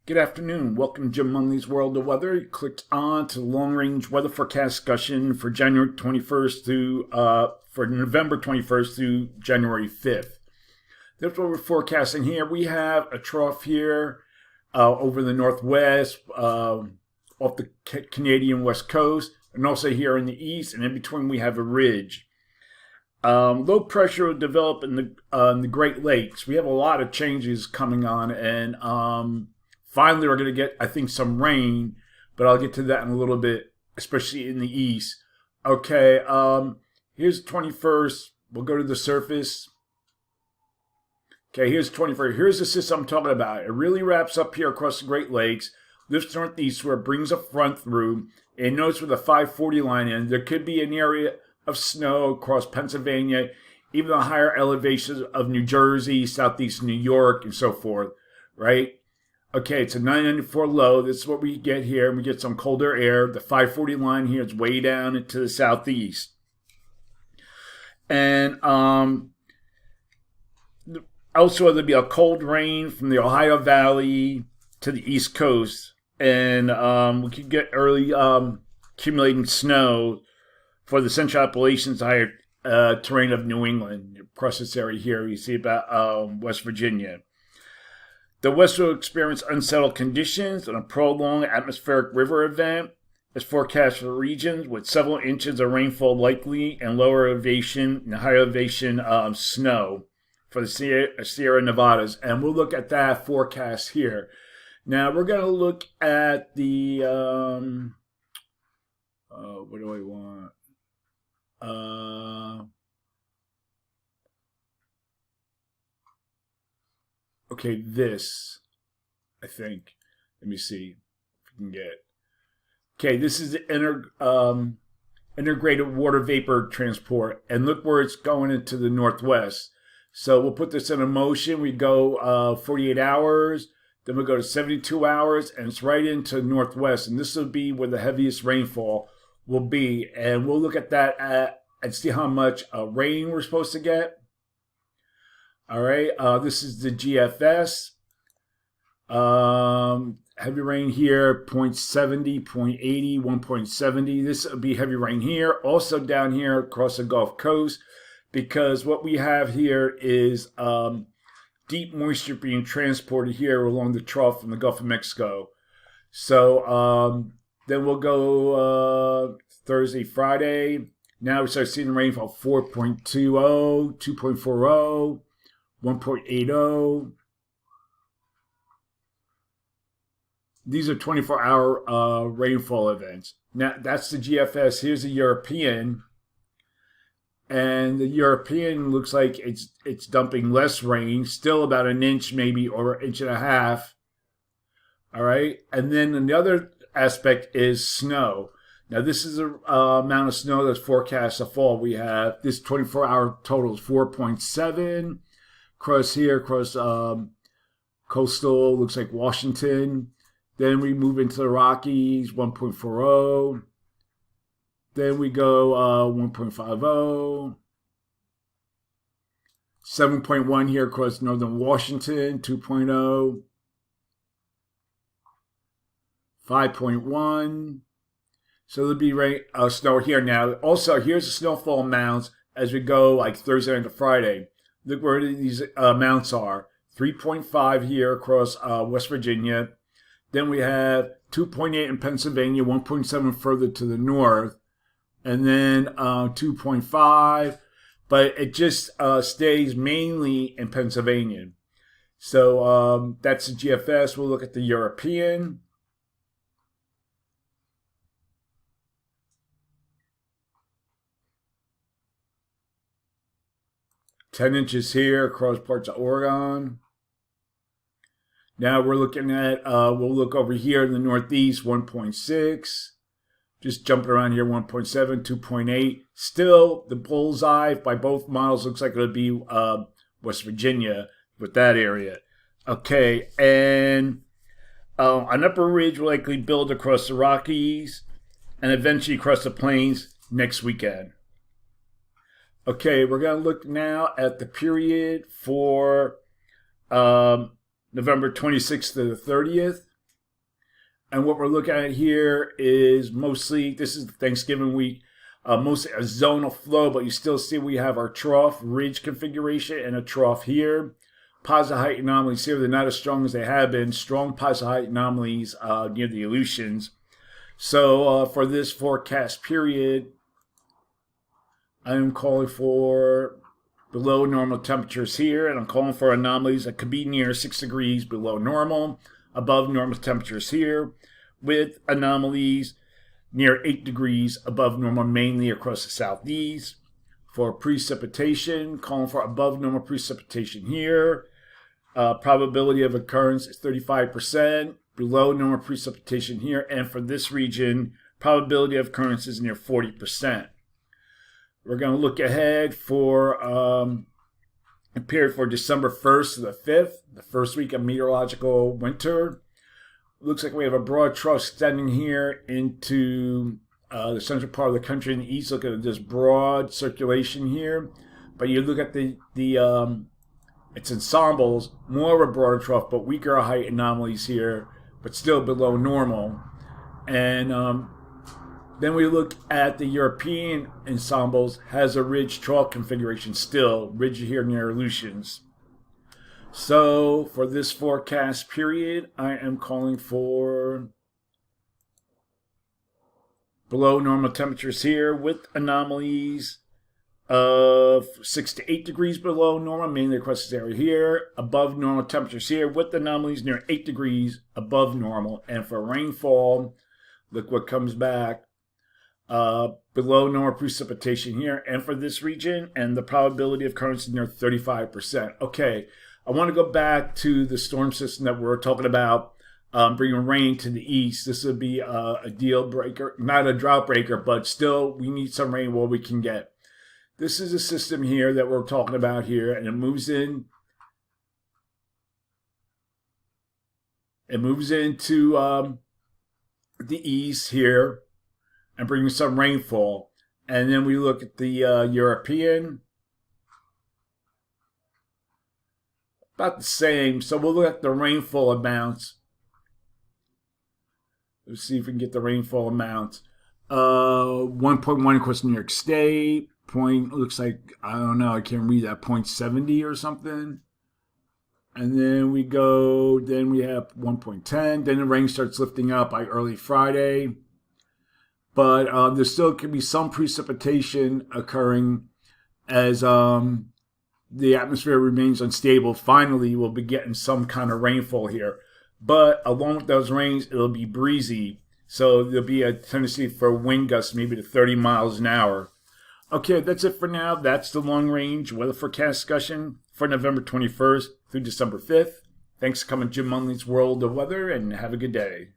Good afternoon. Welcome to Jim Munley's World of Weather. You clicked on to the long-range weather forecast discussion for January 21st through for November 21st through January 5th. That's what we're forecasting here. We have a trough here over the northwest, off the Canadian west coast, and also here in the east. And in between, we have a ridge. Low pressure will develop in the Great Lakes. We have a lot of changes coming on, and finally, we're going to get, I think, some rain, but I'll get to that in a little bit, especially in the east. Okay, here's the 21st. We'll go to the surface. Okay, here's the 21st. Here's the system I'm talking about. It really wraps up here across the Great Lakes, lifts northeast where it brings a front through, and notice where the 540 line in. There could be an area of snow across Pennsylvania, even the higher elevations of New Jersey, southeast New York, and so forth, right? Okay, it's a 994 low. This is what we get here. We get some colder air. The 540 line here is way down into the southeast. And also there'll be a cold rain from the Ohio Valley to the East Coast. And we could get early accumulating snow for the Central Appalachians, higher terrain of New England. Across this area here, you see about West Virginia. The West will experience unsettled conditions and a prolonged atmospheric river event is forecast for the regions with several inches of rainfall likely and lower elevation and higher elevation snow for the Sierra Nevadas. And we'll look at that forecast here. Now we're going to look at the, what do I want? Okay, this, I think. Let me see if we can get. Okay, this is the integrated water vapor transport. And look where it's going into the northwest. So we'll put this in motion. We go 48 hours. Then we'll go to 72 hours. And it's right into the northwest. And this will be where the heaviest rainfall will be. And we'll look at that and see how much rain we're supposed to get. All right, this is the GFS. Heavy rain here, 0.70, 0.80, 1.70. This will be heavy rain here. Also down here across the Gulf Coast, because what we have here is deep moisture being transported here along the trough from the Gulf of Mexico. So then we'll go Thursday, Friday. Now we start seeing the rainfall 4.20, 2.40. 1.80. These are 24-hour rainfall events. Now, that's the GFS. Here's the European. And the European looks like it's dumping less rain, still about an inch maybe, or an inch and a half. All right. And then the other aspect is snow. Now, this is the amount of snow that's forecast to fall. We have this 24-hour total is 4.7. Across here, across coastal, looks like Washington. Then we move into the Rockies, 1.40. Then we go 1.50. 7.1 here across northern Washington, 2.0. 5.1. So there'll be rain, snow here now. Also, here's the snowfall amounts as we go like Thursday into Friday. Look where these amounts are. 3.5 here across West Virginia. Then we have 2.8 in Pennsylvania, 1.7 further to the north. And then 2.5. But it just stays mainly in Pennsylvania. So that's the GFS. We'll look at the European. Ten inches here across parts of Oregon. Now we're looking at, we'll look over here in the Northeast, 1.6. Just jumping around here, 1.7, 2.8. Still, the bullseye by both models looks like it'll be West Virginia with that area. Okay, and an upper ridge will likely build across the Rockies and eventually across the plains next weekend. Okay, we're going to look now at the period for November 26th to the 30th. And what we're looking at here is mostly, this is Thanksgiving week, mostly a zonal flow, but you still see we have our trough ridge configuration and a trough here. Positive height anomalies here, they're not as strong as they have been. Strong positive height anomalies near the Aleutians. So for this forecast period, I am calling for below normal temperatures here, and I'm calling for anomalies that could be near 6 degrees below normal, above normal temperatures here, with anomalies near 8 degrees above normal, mainly across the southeast. For precipitation, calling for above normal precipitation here. Probability of occurrence is 35%, below normal precipitation here, and for this region, probability of occurrence is near 40%. We're going to look ahead for a period for December 1st to the 5th, the first week of meteorological winter. Looks like we have a broad trough extending here into the central part of the country in the east. Look at this broad circulation here. But you look at the its ensembles, more of a broader trough, but weaker height anomalies here, but still below normal. And then we look at the European ensembles, has a ridge trough configuration still, ridge here near Aleutians. So for this forecast period, I am calling for below normal temperatures here with anomalies of 6 to 8 degrees below normal, mainly across this area here. Above normal temperatures here with anomalies near 8 degrees above normal. And for rainfall, look what comes back. Below normal precipitation here. And for this region, and the probability of occurrence is near 35%. Okay, I want to go back to the storm system that we were talking about, bringing rain to the east. This would be a deal breaker, not a drought breaker, but still we need some rain while we can get. This is a system here that we're talking about here, and it moves in. It moves into the east here and brings some rainfall. And then we look at the European. About the same. So we'll look at the rainfall amounts. Let's see if we can get the rainfall amounts. 1.1 across New York State. Point looks like, I don't know, I can't read that, 0.70 or something. And then we go, then we have 1.10. Then the rain starts lifting up by early Friday. But there still can be some precipitation occurring as the atmosphere remains unstable. Finally, we'll be getting some kind of rainfall here. But along with those rains, it'll be breezy. So there'll be a tendency for wind gusts maybe to 30 miles an hour. Okay, that's it for now. That's the long-range weather forecast discussion for November 21st through December 5th. Thanks for coming to Jim Munley's World of Weather, and have a good day.